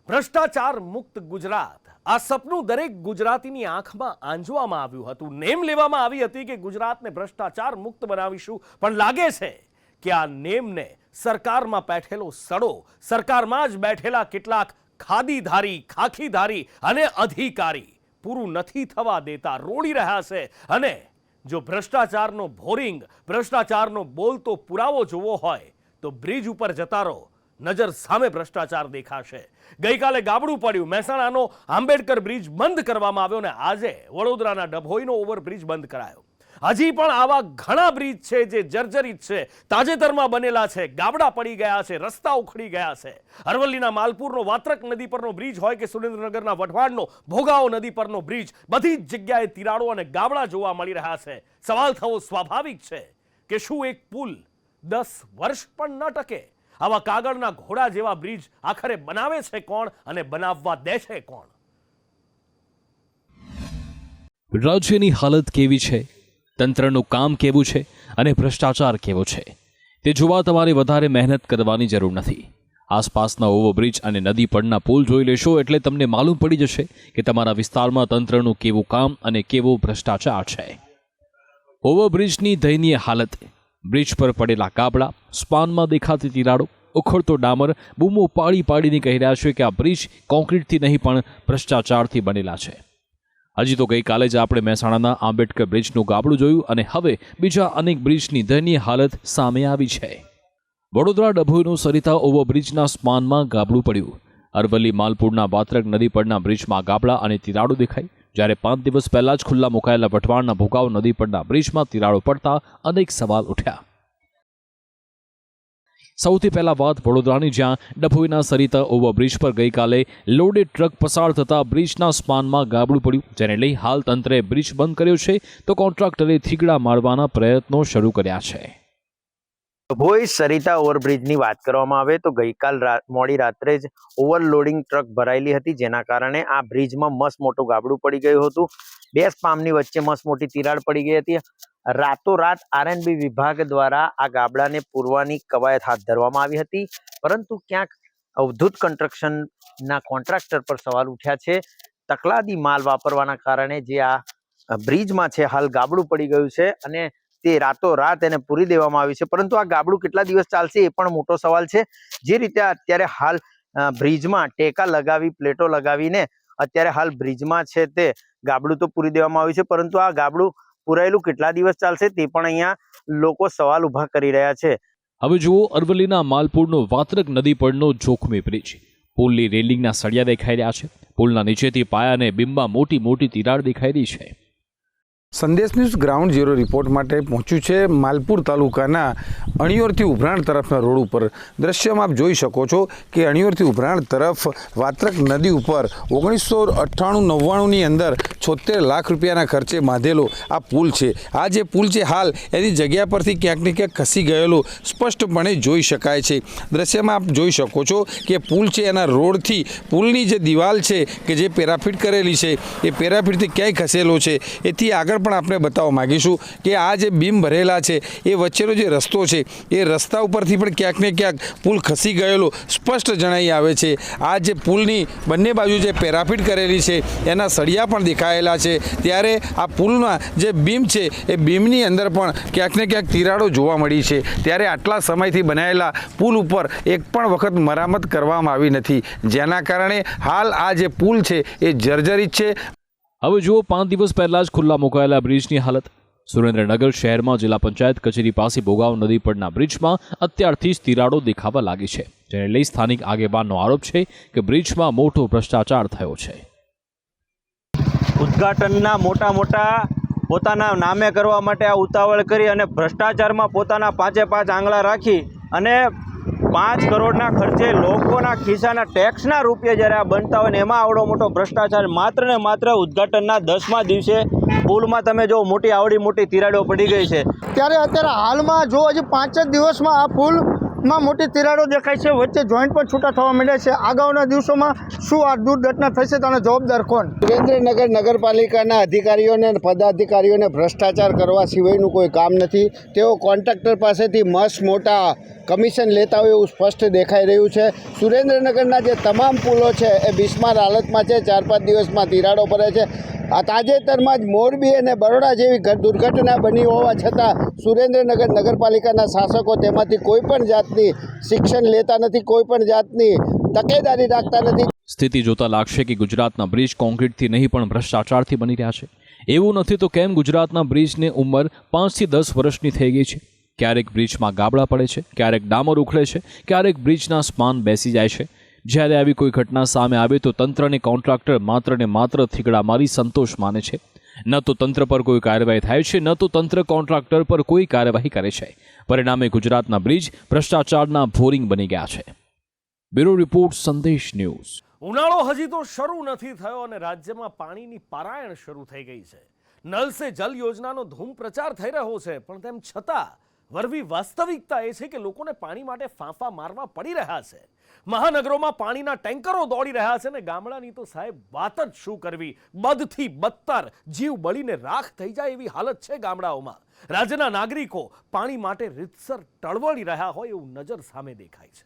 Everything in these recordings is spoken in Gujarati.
ભ્રષ્ટાચાર મુક્ત ગુજરાત, આ સપનું દરેક ગુજરાતીની આંખમાં આંજવામાં આવ્યું હતું. નેમ લેવામાં આવી હતી કે ગુજરાતને ભ્રષ્ટાચાર મુક્ત બનાવીશું, પણ લાગે છે કે આ નેમને સરકારમાં બેઠેલો સડો, સરકારમાં જ બેઠેલા કેટલાક ખાદીધારી, ખાખીધારી અને અધિકારી પૂરું નથી થવા દેતા, રોડી રહ્યા છે. અને જો ભ્રષ્ટાચારનો ભોરિંગ, ભ્રષ્ટાચારનો બોલતો પુરાવો જોવો હોય તો બ્રિજ ઉપર જતા રહો, નજર સામે ભ્રષ્ટાચાર દેખાશે. ગઈકાલે ગાબડું પડ્યું, મહેસાણાનો આંબેડકર બ્રિજ બંધ કરવામાં આવ્યો ને આજે વડોદરાના ડભોઈનો ઓવરબ્રિજ બંધ કરાયો. હજી પણ આવા ઘણા બ્રિજ છે જે જર્જરિત છે, તાજેતરમાં બનેલા છે, ગાબડા પડી ગયા છે, રસ્તા ઉખડી ગયા છે. અરવલ્લીના માલપુરનો વાત્રક નદી પરનો બ્રિજ હોય કે સુરેન્દ્રનગરના વઢવાણનો ભોગાવો નદી પરનો બ્રિજ, બધી જ જગ્યાએ તિરાડો અને ગાબડા જોવા મળી રહ્યા છે. સવાલ થવો સ્વાભાવિક છે કે શું એક પુલ 10 વર્ષ પણ ન ટકે? આવા કાગળના ઘોડા જેવા બ્રિજ આખરે બનાવે છે કોણ અને બનાવવા દે છે કોણ? રાજ્યની હાલત કેવી છે, તંત્રનું કામ કેવું છે અને ભ્રષ્ટાચાર કેવો છે તે જોવા તમારે વધારે મહેનત કરવાની જરૂર નથી. આસપાસના ઓવરબ્રિજ અને નદી પરના પુલ જોઈ લેશો એટલે તમને માલુમ પડી જશે કે તમારા વિસ્તારમાં તંત્રનું કેવું કામ અને કેવો ભ્રષ્ટાચાર છે. ઓવરબ્રિજની દયનીય હાલત, બ્રિજ પર પડેલા કાબડા, સ્પાનમાં દેખાતી તિરાડો, ઉખડતો ડામર, બૂમો પાડી પાડીને કહી રહ્યા છે કે આ બ્રિજ કોન્ક્રીટથી નહીં પણ ભ્રષ્ટાચારથી બનેલા છે. હજી તો ગઈકાલે જ આપણે મહેસાણાના આંબેડકર બ્રિજનું ગાબડું જોયું અને હવે બીજા અનેક બ્રિજની દયનીય હાલત સામે આવી છે. વડોદરા ડભોઈનો સરિતા ઓવરબ્રિજના સ્પાનમાં ગાબડું પડ્યું. અરવલ્લી માલપુરના વાત્રક નદી પરના બ્રિજમાં ગાબડા અને તિરાડો દેખાઈ, જ્યારે 5 દિવસ પહેલા જ ખુલ્લા મુકાયેલા વઢવાણના ભોગાવ નદી પરના બ્રિજમાં તિરાડો પડતા અનેક સવાલ ઉઠ્યા. સૌથી પહેલા વાત વડોદરાની, જ્યાં ડભોઈના સરિતા ઓવરબ્રિજ પર ગઈકાલે લોડેડ ટ્રક પસાર થતા બ્રિજના સ્પાનમાં ગાબડું પડ્યું, જેને લઈ હાલ તંત્રે બ્રિજ બંધ કર્યો છે તો કોન્ટ્રાક્ટરે થીગડા મારવાના પ્રયત્નો શરૂ કર્યા છે. ડભોઈ સરિતા ઓવરબ્રિજની વાત કરવામાં આવે તો ગઈકાલ મોડી રાત્રે જ ઓવરલોડિંગ ટ્રક ભરાયેલી હતી, જેના કારણે આ બ્રિજમાં મસ્ત મોટું ગાબડું પડી ગયું હતું. 2 સ્પામની વચ્ચે મસ્ત મોટી તિરાડ પડી ગઈ હતી. રાતોરાત આરએનબી વિભાગ દ્વારા આ ગાબડાને પૂરવાની કવાયત હાથ ધરવામાં આવી હતી, પરંતુ ક્યાંક અવધૂત કન્સ્ટ્રક્શનના કોન્ટ્રાક્ટર પર સવાલ ઉઠ્યા છે. તકલાદી માલ વાપરવાના કારણે જે આ બ્રિજમાં છે હાલ ગાબડું પડી ગયું છે અને તે રાતોરાત એને પૂરી દેવામાં આવી છે, પરંતુ આ ગાબડું કેટલા દિવસ ચાલશે એ પણ મોટો સવાલ છે. જે રીતે અત્યારે હાલ બ્રિજમાં ટેકા લગાવી, પ્લેટો લગાવીને અત્યારે હાલ બ્રિજમાં છે તે ગાબડું તો પૂરી દેવામાં આવ્યું છે, પરંતુ આ ગાબડું પૂરાયેલું કેટલા દિવસ ચાલશે તે પણ અહીંયા લોકો સવાલ ઉભા કરી રહ્યા છે. હવે જુઓ અરવલ્લીના માલપુરનો વાત્રક નદી પરનો જોખમી બ્રિજ. પુલની રેલિંગના સળિયા દેખાઈ રહ્યા છે. પુલના નીચેથી પાયાને બિંબમાં મોટી મોટી તિરાડ દેખાઈ રહી છે. સંદેશ ન્યૂઝ ગ્રાઉન્ડ ઝીરો રિપોર્ટ માટે પહોંચ્યું છે માલપુર તાલુકાના અણિયોરથી ઉભરાણ તરફના રોડ ઉપર. દ્રશ્યમાં આપ જોઈ શકો છો કે અણિયોરથી ઉભરાણ તરફ વાત્રક નદી ઉપર 1998-99ની અંદર 76 લાખ રૂપિયાના ખર્ચે બાંધેલો આ પુલ છે. આ જે પુલ છે હાલ એની જગ્યા પરથી ક્યાંક ને ક્યાંક ખસી ગયેલો સ્પષ્ટપણે જોઈ શકાય છે. દ્રશ્યમાં આપ જોઈ શકો છો કે પુલ છે એના રોડથી પુલની જે દિવાલ છે કે જે પેરાફિટ કરેલી છે એ પેરાફિટથી ક્યાંય ખસેલો છે. એથી આગળ પણ આપણે બતાવવા માગીશું કે આ જે બીમ ભરેલા છે એ વચ્ચેનો જે રસ્તો છે એ રસ્તા ઉપરથી પણ ક્યાંક ને ક્યાંક પુલ ખસી ગયેલો સ્પષ્ટ જણાઈ આવે છે. આ જે પુલની બંને બાજુ જે પેરાફિટ કરેલી છે એના સળિયા પણ દેખાયેલા છે, ત્યારે આ પુલના જે બીમ છે એ બીમની અંદર પણ ક્યાંક ને ક્યાંક તિરાડો જોવા મળી છે. ત્યારે આટલા સમયથી બનાવેલા પુલ ઉપર એક પણ વખત મરામત કરવામાં આવી નથી, જેના કારણે હાલ આ જે પુલ છે એ જર્જરિત છે. હવે જુઓ 5 દિવસ પહેલા જ ખુલ્લા મુકાયેલા બ્રિજની હાલત. સુરેન્દ્રનગર શહેરમાં જિલ્લા પંચાયત કચેરી પાસે ભોગાવ નદી પરના બ્રિજમાં અત્યારથી જ તિરાડો દેખાવા લાગી છે, જેને લઈ સ્થાનિક આગેવાનનો આરોપ છે કે બ્રિજમાં મોટો ભ્રષ્ટાચાર થયો છે. ઉદ્ઘાટનના મોટા પોતાના નામે કરવા માટે આ ઉતાવળ કરી અને ભ્રષ્ટાચારમાં પોતાના 5 આંગળા રાખી અને 5 કરોડના ખર્ચે લોકોના ખિસ્સાના ટેક્સના રૂપિયા જ્યારે આ બનતા હોય ને એમાં આવડો મોટો ભ્રષ્ટાચાર. માત્ર ને માત્ર ઉદ્ઘાટનના 10મા દિવસે પુલમાં તમે જો આવડી મોટી તિરાડો પડી ગઈ છે. ત્યારે અત્યારે હાલમાં જો હજી 5 જ દિવસમાં આ પુલ માં મોટી તિરાડો દેખાય છે, વચ્ચે જોઈન્ટ પણ છૂટા થવા માંડ્યા છે. અગાઉના દિવસોમાં શું આ દુર્ઘટના થશે તેનો જવાબદાર કોણ? સુરેન્દ્રનગર નગરપાલિકાના અધિકારીઓને અને પદાધિકારીઓને ભ્રષ્ટાચાર કરવા સિવાયનું કોઈ કામ નથી. તેઓ કોન્ટ્રાક્ટર પાસેથી મસ્ત મોટા કમિશન લેતા હોય એવું સ્પષ્ટ દેખાઈ રહ્યું છે. સુરેન્દ્રનગરના જે તમામ પુલો છે એ બિસ્માર હાલતમાં છે. 4-5 દિવસમાં તિરાડો પડે છે. આ તાજેતરમાં જ મોરબી અને બરોડા જેવી દુર્ઘટના બની હોવા છતાં સુરેન્દ્રનગર નગરપાલિકાના શાસકો તેમાંથી કોઈ પણ જાતની શિક્ષણ લેતા નથી, કોઈ પણ જાતની તકેદારી રાખતા નથી. સ્થિતિ જોતા લાગશે કે ગુજરાતના બ્રિજ કોન્ક્રીટથી નહીં પણ ભ્રષ્ટાચારથી બની રહ્યા છે. એવું નથી તો કેમ ગુજરાતના બ્રિજની ઉંમર 5 થી 10 વર્ષની થઈ ગઈ છે? ક્યારેક બ્રિજમાં ગાબડા પડે છે, ક્યારેક ડામર ઉખડે છે, ક્યારેક બ્રિજના સ્પાન બેસી જાય છે. જ્યારે આવી કોઈ ઘટના સામે આવે તો તંત્ર અને કોન્ટ્રાક્ટર માત્ર ને માત્ર થીગડા મારી સંતોષ માને છે. ન તો તંત્ર પર કોઈ કાર્યવાહી થાય છે, ન તો તંત્ર કોન્ટ્રાક્ટર પર કોઈ કાર્યવાહી કરે છે. પરિણામે ગુજરાતના બ્રિજ ભ્રષ્ટાચારના ભોરિંગ બની ગયા છે. બ્યુરો રિપોર્ટ, સંદેશ ન્યૂઝ. ઉનાળો હજી તો શરૂ નથી થયો અને રાજ્યમાં પાણીની પારાયણ શરૂ થઈ ગઈ છે. નલ સે જલ યોજનાનો ધૂમ પ્રચાર થઈ રહ્યો છે, પણ તેમ છતાં વરવી વાસ્તવિકતા એ છે કે લોકોને પાણી માટે ફાંફા મારવા પડી રહ્યા છે. મહાનગરોમાં પાણીના ટેન્કરો દોડી રહ્યા છે ને ગામડાની તો સાહેબ વાત જ શું કરવી. બદથી બદતર જીવ બળીને રાખ થઈ જાય એવી હાલત છે ગામડાઓમાં. રાજ્યના નાગરિકો પાણી માટે રીતસર ટળવળી રહ્યા હોય એવું નજર સામે દેખાય છે.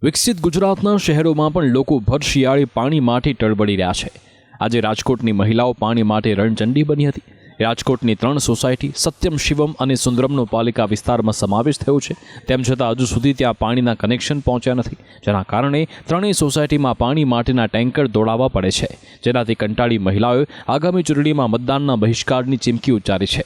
વિકસિત ગુજરાતના શહેરોમાં પણ લોકો ભર શિયાળે પાણી માટે ટળબળી રહ્યા છે. આજે રાજકોટની મહિલાઓ પાણી માટે રણચંડી બની હતી. રાજકોટની 3 સોસાયટી સત્યમ, શિવમ અને સુંદરમનો પાલિકા વિસ્તારમાં સમાવેશ થયો છે. તેમ છતાં હજુ સુધી ત્યાં પાણીના કનેક્શન પહોંચ્યા નથી, જેના કારણે 3 સોસાયટીમાં પાણી માટેના ટેન્કર દોડાવવા પડે છે. જેનાથી કંટાળી મહિલાઓએ આગામી ચૂંટણીમાં મતદાનના બહિષ્કારની ચીમકી ઉચ્ચારી છે.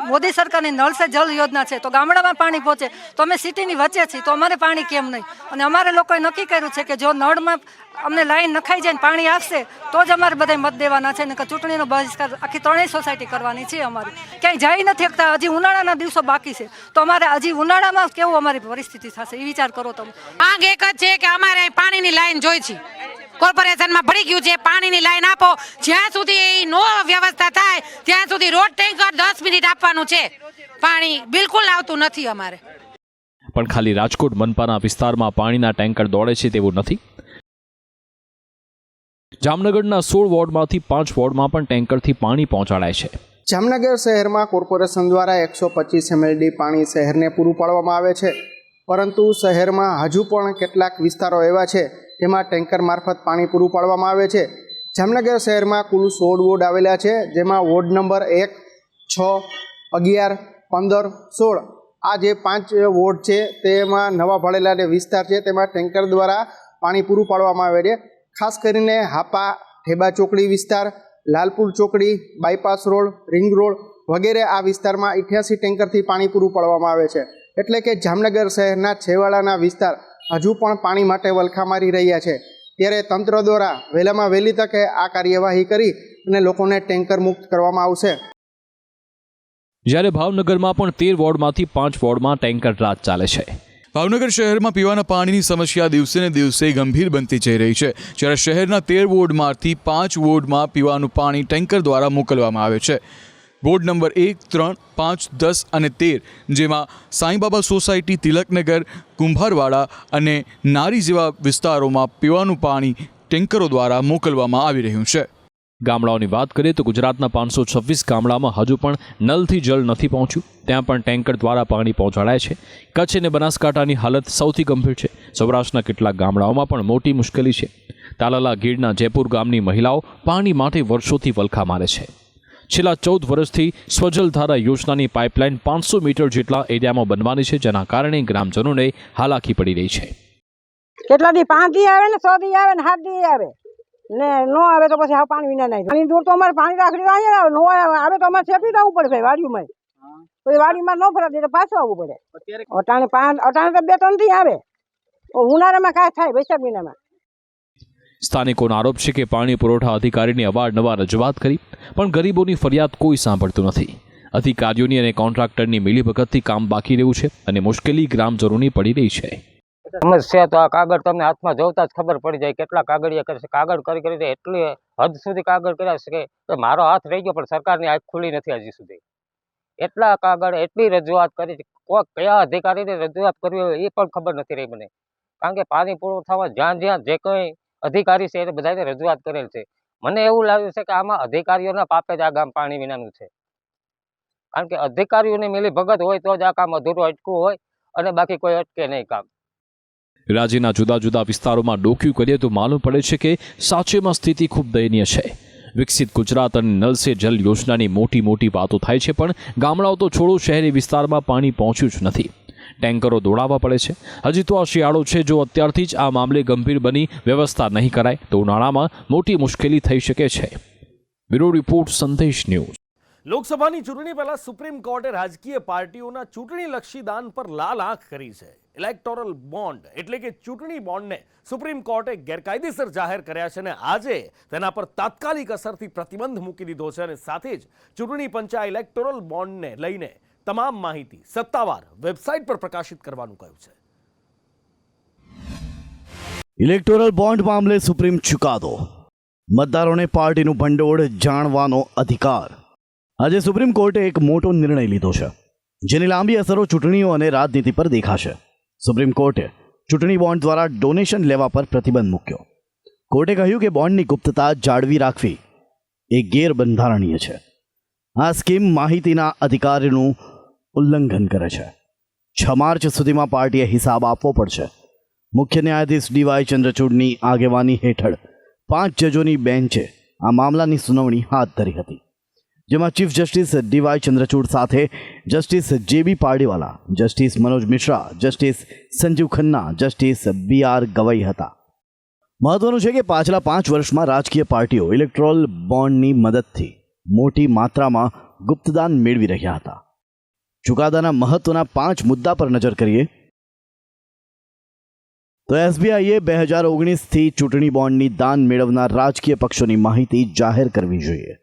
મોદી સરકારની નળ સે જલ યોજના છે તો ગામડામાં પાણી પહોંચે, તો અમે સિટીની વચ્ચે છીએ તો અમારે પાણી કેમ નહીં? અને અમારે લોકોએ નક્કી કર્યું છે કે જો નળમાં અમને લાઈન નખાઈ જાય ને પાણી આવશે તો જ અમારે બધા મત દેવાના છે. ને ચૂંટણીનો બહિષ્કાર આખી 3 સોસાયટી કરવાની છે. અમારી ક્યાંય જઈ નથી શકતા. હજી ઉનાળાના દિવસો બાકી છે તો અમારે હજી ઉનાળામાં કેવું અમારી પરિસ્થિતિ થશે એ વિચાર કરો તમે. માંગ એક જ છે કે અમારે પાણીની લાઈન જોઈ છે. કોર્પોરેશનમાં ભરી ગયું છે, પાણીની લાઈન આપો. જ્યાં સુધી નો વ્યવસ્થા થાય ત્યાં સુધી રોડ ટેન્કર 10 મિનિટ આપવાનું છે. પાણી બિલકુલ આવતું નથી અમારે. પણ ખાલી રાજકોટ મનપાના વિસ્તારમાં પાણીના ટેન્કર દોડે છે તેવું નથી. જામનગરના 16 વોર્ડમાંથી 5 વોર્ડમાં પણ ટેન્કરથી પાણી પહોંચાડાય છે. જામનગર શહેરમાં કોર્પોરેશન દ્વારા 125 mld પાણી શહેરને પૂરું પાડવામાં આવે છે, પરંતુ શહેરમાં હજુ પણ કેટલાક વિસ્તારો એવા છે જેમાં ટેન્કર મારફત પાણી પૂરું પાડવામાં આવે છે. જામનગર શહેરમાં કુલ 16 વોર્ડ આવેલા છે, જેમાં વોર્ડ નંબર 1, 6, 11, 15, 16 આ જે 5 વોર્ડ છે તેમાં નવા ભળેલા જે વિસ્તાર છે તેમાં ટેન્કર દ્વારા પાણી પૂરું પાડવામાં આવે છે. ખાસ કરીને હાપા, ઠેબા ચોકડી વિસ્તાર, લાલપુર ચોકડી, બાયપાસ રોડ, રિંગ રોડ વગેરે આ વિસ્તારમાં 88 ટેન્કરથી પાણી પૂરું પાડવામાં આવે છે. એટલે કે જામનગર શહેરના છેવાડાના વિસ્તાર હજુ પણ પાણી માટે વલખા મારી રહ્યા છે. ત્યારે તંત્ર દ્વારા વહેલામાં વહેલી તકે આ કાર્યવાહી કરી અને લોકોને ટેન્કર મુક્ત કરવામાં આવશે. જ્યારે ભાવનગરમાં પણ 13 વોર્ડમાંથી 5 વોર્ડમાં ટેન્કર રાજ ચાલે છે. ભાવનગર શહેરમાં પીવાના પાણીની સમસ્યા દિવસે ને દિવસે ગંભીર બનતી જઈ રહી છે. જ્યારે શહેરના 13 વોર્ડમાંથી 5 વોર્ડમાં પીવાનું પાણી ટેન્કર દ્વારા મોકલવામાં આવે છે. વોર્ડ નંબર 1, 3, 5, 10 અને 13 જેમાં સાંઈબાબા સોસાયટી, તિલકનગર, કુંભારવાડા અને નારી જેવા વિસ્તારોમાં પીવાનું પાણી ટેન્કરો દ્વારા મોકલવામાં આવી રહ્યું છે. ગામડાઓની વાત કરીએ તો ગુજરાતના 526 ગામડામાં હજુ પણ નલથી જળ નથી પહોંચ્યું. ત્યાં પણ ટેન્કર દ્વારા પાણી પહોંચાડાય છે. કચ્છ અને બનાસકાંઠાની હાલત સૌથી ગંભીર છે. સૌરાષ્ટ્રના કેટલાક ગામડાઓમાં પણ મોટી મુશ્કેલી છે. તાલાલા ગીરના જયપુર ગામની મહિલાઓ પાણી માટે વર્ષોથી વલખા મારે છે. છેલ્લા 14 વર્ષથી સ્વજલધારા યોજનાની પાઇપલાઇન 500 મીટર જેટલા એરિયામાં બનવાની છે, જેના કારણે ગ્રામજનોને હાલાકી પડી રહી છે. કેટલા દી 5 દી આવે ને 100 દી આવે ને 7 દી આવે ને નો આવે તો પછી પાણી વિના નહીં. પાણી દૂર તો અમારે પાણી રાખડી અહીંયા આવે, નો આવે તો અમારે સેફટી જવું પડે ભાઈ વાડીમાં. પછી વાડીમાં ન ફરત તો પાછું આવવું પડે. અટાણે 2-3 દી આવે, ઉનાળામાં કાંઈ થાય વૈશાખ મહિનામાં. સ્થાનિકોનો આરોપ છે કે પાણી પુરવઠા અધિકારીની અવારનવાર રજૂઆત કરી પણ ગરીબોની ફરિયાદ કોઈ સાંભળતું નથી. અધિકારીઓની અને કોન્ટ્રાક્ટરની મિલીભગતથી કામ બાકી રહ્યું છે અને મુશ્કેલી ગ્રામજનોની પડી રહી છે. સમસ્યા તો આ કાગળ તમને હાથમાં જોતા જ ખબર પડી જાય કેટલા કાગળિયા કરશે. કાગળ કરી એટલી હદ સુધી કાગળ કર્યા છે કે મારો હાથ રહી ગયો પણ સરકારની આંખ ખુલી નથી હજી સુધી. એટલા કાગળ એટલી રજૂઆત કરી કોઈ કયા અધિકારીને રજૂઆત કરવી હોય એ પણ ખબર નથી રહી મને. કારણ કે પાણી પૂરું થવા જ્યાં જ્યાં જે કોઈ અધિકારી છે એ બધાને રજૂઆત કરેલ છે. મને એવું લાગ્યું છે કે આમાં અધિકારીઓના પાપે જ આ ગામ પાણી વિનાનું છે. કારણ કે અધિકારીઓની મિલી ભગત હોય તો જ આ કામ અધૂરું અટકવું હોય અને બાકી કોઈ અટકે નહીં કામ. રાજ્યના જુદા જુદા વિસ્તારોમાં ડોક્યું કરીએ તો માલુમ પડે છે કે સાચેમાં સ્થિતિ ખૂબ દયનીય છે. વિકસિત ગુજરાત અને નલ સે જલ યોજનાની મોટી મોટી વાતો થાય છે, પણ ગામડાઓ તો છોડો, શહેરી વિસ્તારમાં પાણી પહોંચ્યું જ નથી. ટેન્કરો દોડાવવા પડે છે. હજી તો આ શિયાળો છે. જો અત્યારથી જ આ મામલે ગંભીર બની વ્યવસ્થા નહીં કરાય તો ઉનાળામાં મોટી મુશ્કેલી થઈ શકે છે. બ્યુરો રિપોર્ટ, સંદેશ ન્યૂઝ. લોકસભાની ચૂંટણી પહેલા સુપ્રીમ કોર્ટે રાજકીય પાર્ટીઓના ચૂંટણીલક્ષી દાન પર લાલ આંખ કરી છે. ઇલેક્ટોરલ બોન્ડ એટલે કે ચૂંટણી બોન્ડને સુપ્રીમ કોર્ટે ગેરકાયદેસર જાહેર કર્યા છે અને આજે તેના પર તાત્કાલિક અસરથી પ્રતિબંધ મૂકી દીધો છે અને સાથે જ ચૂંટણી પંચે આ ઇલેક્ટોરલ બોન્ડને લઈને તમામ માહિતી સત્તાવાર વેબસાઇટ પર પ્રકાશિત કરવાનું કહ્યું છે. ઇલેક્ટોરલ બોન્ડ મામલે સુપ્રીમ ચુકાદો. મતદારોને પાર્ટીનું ભંડોળ જાણવાનો અધિકાર. આજે સુપ્રીમ કોર્ટે એક મોટો નિર્ણય લીધો છે, જેની લાંબી અસરો ચૂંટણીઓ અને રાજનીતિ પર દેખાશે. સુપ્રીમ કોર્ટે ચૂંટણી બોન્ડ દ્વારા ડોનેશન લેવા પર પ્રતિબંધ મૂક્યો. કોર્ટે કહ્યું કે બોન્ડની ગુપ્તતા જાળવી રાખવી એ ગેરબંધારણીય છે. આ સ્કીમ માહિતીના અધિકારનું ઉલ્લંઘન કરે છે. 6 માર્ચ સુધીમાં પાર્ટીએ હિસાબ આપવો પડશે. મુખ્ય ન્યાયાધીશ ડીવાય ચંદ્રચૂડની આગેવાની હેઠળ 5 જજોની બેન્ચે આ મામલાની સુનાવણી હાથ ધરી હતી, જેમાં ચીફ જસ્ટિસ ડીવાય ચંદ્રચૂડ સાથે justice JB Pardiwala, justice Manoj Mishra, justice Sanjiv Khanna, justice BR Gavai હતા. મહત્વનું છે કે પાછલા 5 વર્ષમાં રાજકીય પાર્ટીઓ ઇલેક્ટોરલ બોન્ડની મદદથી મોટી માત્રામાં ગુપ્તદાન મેળવી રહ્યા હતા. ચુકાદાના મહત્વના 5 મુદ્દા પર નજર કરીએ તો SBIએ 2019થી ચૂંટણી બોન્ડની દાન મેળવનાર રાજકીય પક્ષોની માહિતી જાહેર કરવી જોઈએ.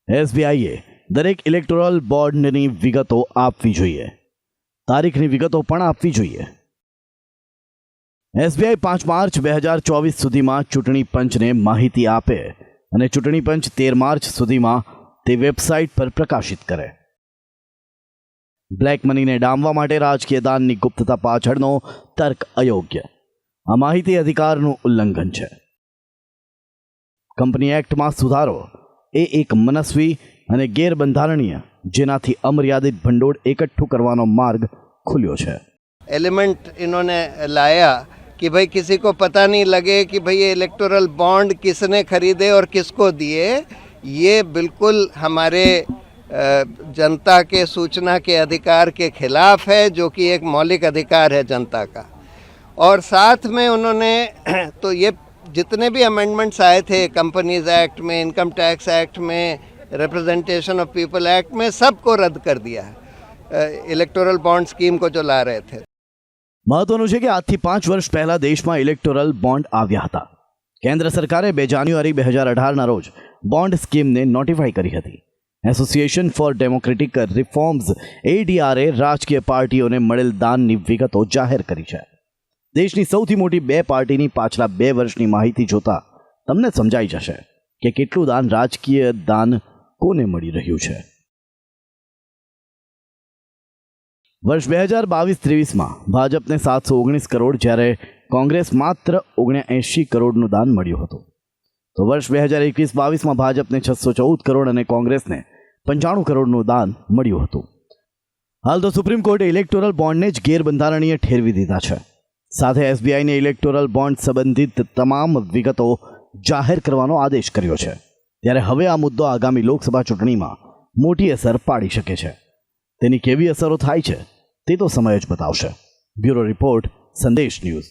SBIએ દરેક ઇલેક્ટોરલ બોન્ડની વિગતો આપવી જોઈએ. તારીખની વિગતો પણ આપવી જોઈએ. SBI 5 માર્ચ 2024 સુધીમાં ચૂંટણી પંચને માહિતી આપે અને ચૂંટણી પંચ 13 માર્ચ સુધીમાં તે વેબસાઇટ પર પ્રકાશિત કરે. બ્લેક મનીને ડામવા માટે રાજકીય દાનની ગુપ્તતા પાછળનો તર્ક અયોગ્ય. આ માહિતી અધિકારનું ઉલ્લંઘન છે. કંપની એક્ટમાં સુધારો એ એક મનસ્વી અને ગેરબંધારણીય, જેનાથી અમર્યાદિત ભંડોળ એકઠું કરવાનો માર્ગ ખુલ્યો છે. एलिमेंट इन्होंने लाया कि भाई किसी को पता नहीं लगे कि भाई ये इलेक्टोरल बॉन्ड किसने खरीदे और किसको दिए. ये बिल्कुल हमारे जनता के सूचना के अधिकार के खिलाफ है, जो कि एक मौलिक अधिकार है जनता का. और साथ में उन्होंने तो ये जितने भी अमेंडमेंट्स आए थे कंपनीज एक्ट में, इनकम टैक्स एक्ट में, रिप्रेजेंटेशन ऑफ पीपल एक्ट में, सबको रद्द कर दिया है इलेक्टोरल बॉन्ड स्कीम को जो ला रहे थे. મહત્વનું છે કે આજથી 5 વર્ષ પહેલા દેશમાં ઇલેક્ટોરલ બોન્ડ આવ્યા હતા. કેન્દ્ર સરકારે 2 જાન્યુઆરી 2018ના રોજ બોન્ડ સ્કીમને નોટિફાઈ કરી હતી. એસોસિએશન ફોર ડેમોક્રેટિક રિફોર્મ્સ ADRએ રાજકીય પાર્ટીઓને મળેલ દાનની વિગતો જાહેર કરી છે. દેશની સૌથી મોટી 2 પાર્ટીની પાછલા 2 વર્ષની માહિતી જોતા તમને સમજાઈ જશે કે કેટલું દાન રાજકીય દાન કોને મળી રહ્યું છે. વર્ષ 2022-23માં ભાજપને 719 કરોડ, જ્યારે કોંગ્રેસ માત્ર 79 કરોડનું દાન મળ્યું હતું. તો વર્ષ 2021-22માં ભાજપને 614 કરોડ અને કોંગ્રેસને 95 કરોડનું દાન મળ્યું હતું. હાલ તો સુપ્રીમ કોર્ટે ઇલેક્ટોરલ બોન્ડને જ ગેરબંધારણીય ઠેરવી દીધા છે. સાથે SBIને ઇલેક્ટોરલ બોન્ડ સંબંધિત તમામ વિગતો જાહેર કરવાનો આદેશ કર્યો છે. ત્યારે હવે આ મુદ્દો આગામી લોકસભા ચૂંટણીમાં મોટી અસર પાડી શકે છે. તેની કેવી અસરો થાય છે તે તો સમય જ બતાવશે. બ્યુરો રિપોર્ટ, સંદેશ ન્યૂઝ.